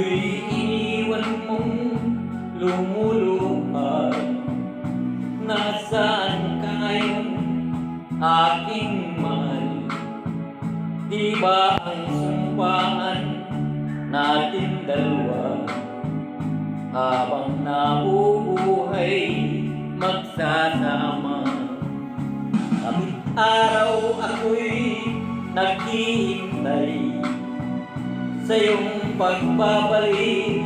Ako'y iniwan mong lumuluha. Nasaan ka ngayon, aking mahal? Di ba ang sumpaan natin dalawa, habang nabubuhay magsasama? Kapit araw ako'y naghihintay sa iyong pagbabalik,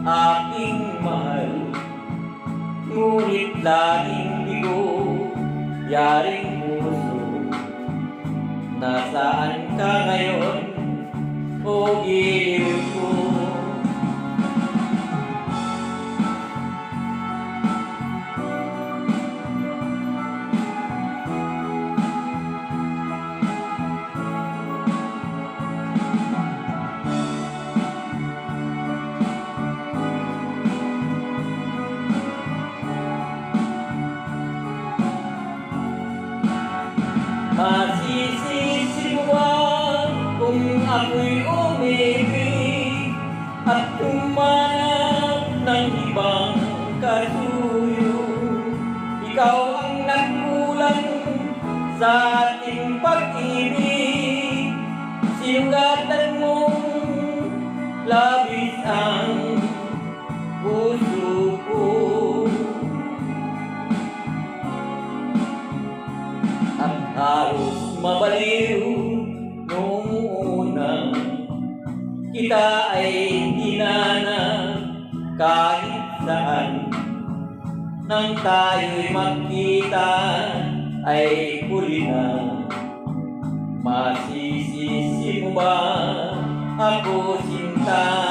aking mahal. Ngunit laging bigo, yaring puso. Nasaan ka ngayon, o giliw ko? Masisisi mo ba kung ako'y umibig at tumanap ng ibang kasuyo? Ikaw ang nagkulang sa ating pag-ibig, sinugatan mong labis ang puso ko. At halos mabaliw noong una kita ay dinanap kahit saan. Nang tayo'y magkita ay huli na. Masisisi mo ba ako, sinta?